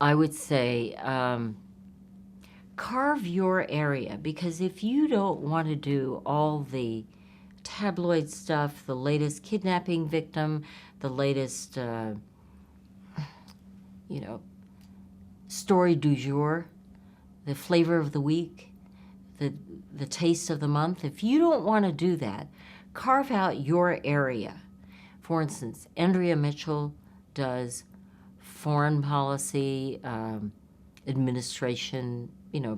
I would say carve your area, because if you don't want to do all the tabloid stuff, the latest kidnapping victim, the latest, you know, story du jour, the flavor of the week, the, the taste of the month, if you don't want to do that, carve out your area. For instance, Andrea Mitchell does foreign policy, administration,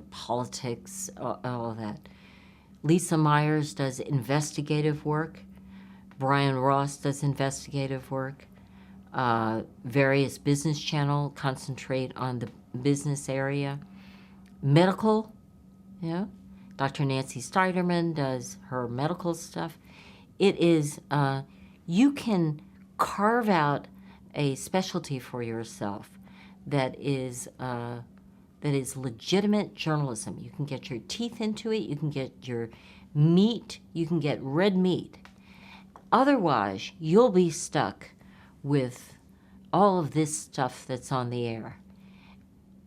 politics, all of that. Lisa Myers does investigative work. Brian Ross does investigative work. Various business channel concentrate on the business area. Medical, Dr. Nancy Steiderman does her medical stuff. It is, you can carve out a specialty for yourself that is legitimate journalism. You can get your teeth into it. You can get your meat. You can get red meat. Otherwise, you'll be stuck with all of this stuff that's on the air.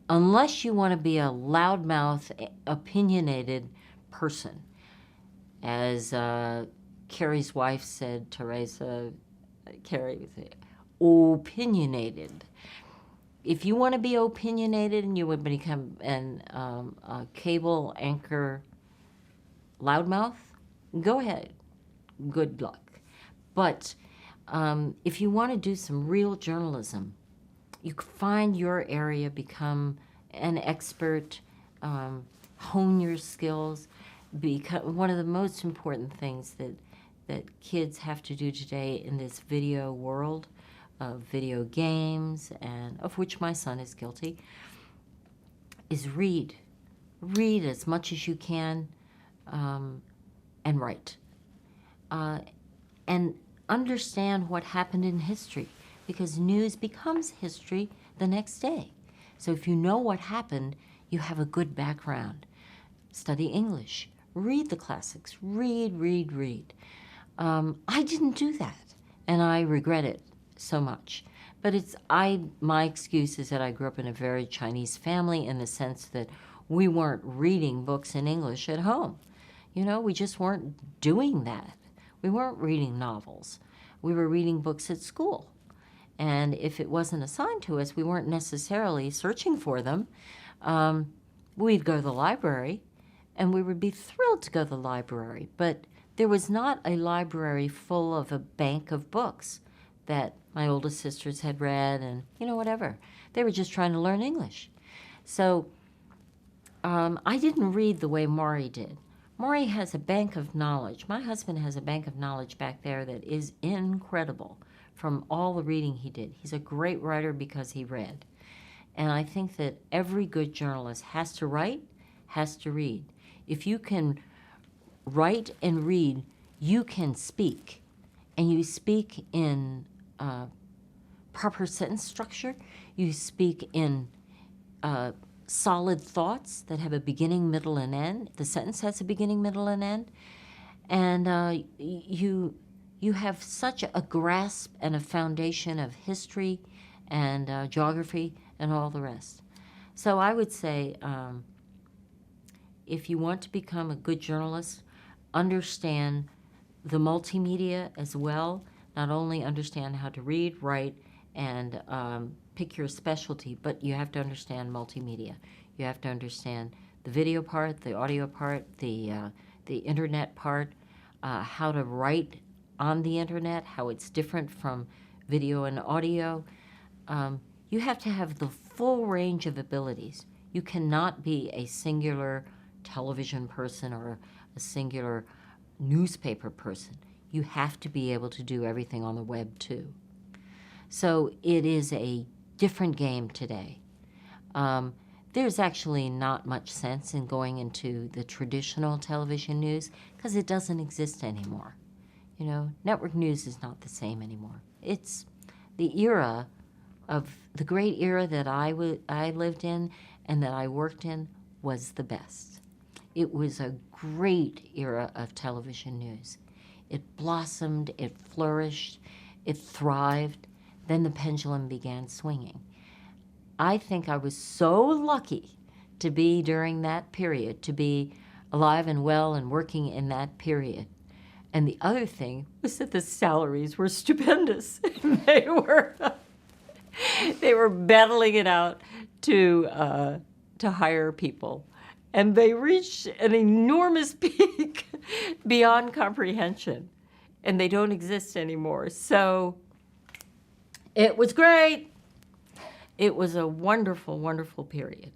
Unless you want to be a loudmouth, opinionated person. As Carrie's wife said, Teresa, Carrie, opinionated. If you want to be opinionated and you would become a cable anchor loudmouth, go ahead. Good luck. But if you want to do some real journalism, you find your area, become an expert, hone your skills. One of the most important things that kids have to do today in this video world of video games, and of which my son is guilty, is read. Read as much as you can, and write. And understand what happened in history, because news becomes history the next day. So if you know what happened, you have a good background. Study English. Read the classics. Read. I didn't do that, and I regret it so much. But my excuse is that I grew up in a very Chinese family, in the sense that we weren't reading books in English at home. We just weren't doing that. We weren't reading novels. We were reading books at school. And if it wasn't assigned to us, we weren't necessarily searching for them. We'd go to the library, and we would be thrilled to go to the library. But there was not a library full of a bank of books that my oldest sisters had read, and whatever. They were just trying to learn English. So I didn't read the way Maury did. Maury has a bank of knowledge. My husband has a bank of knowledge back there that is incredible from all the reading he did. He's a great writer because he read. And I think that every good journalist has to write, has to read. If you can write and read, you can speak. And you speak in proper sentence structure. You speak in solid thoughts that have a beginning, middle, and end. The sentence has a beginning, middle, and end. And you have such a grasp and a foundation of history and geography and all the rest. So I would say, if you want to become a good journalist, understand the multimedia as well. Not only understand how to read, write, and pick your specialty, but you have to understand multimedia. You have to understand the video part, the audio part, the internet part, how to write on the internet, how it's different from video and audio. You have to have the full range of abilities. You cannot be a singular television person or a singular newspaper person. You have to be able to do everything on the web too. So it is a different game today. There's actually not much sense in going into the traditional television news because it doesn't exist anymore. Network news is not the same anymore. It's the era of the great era that I lived in and that I worked in was the best. It was a great era of television news. It blossomed, it flourished, it thrived. Then the pendulum began swinging. I think I was so lucky to be during that period, to be alive and well and working in that period. And the other thing was that the salaries were stupendous. They were battling it out to hire people. And they reached an enormous peak beyond comprehension. And they don't exist anymore. So it was great. It was a wonderful, wonderful period.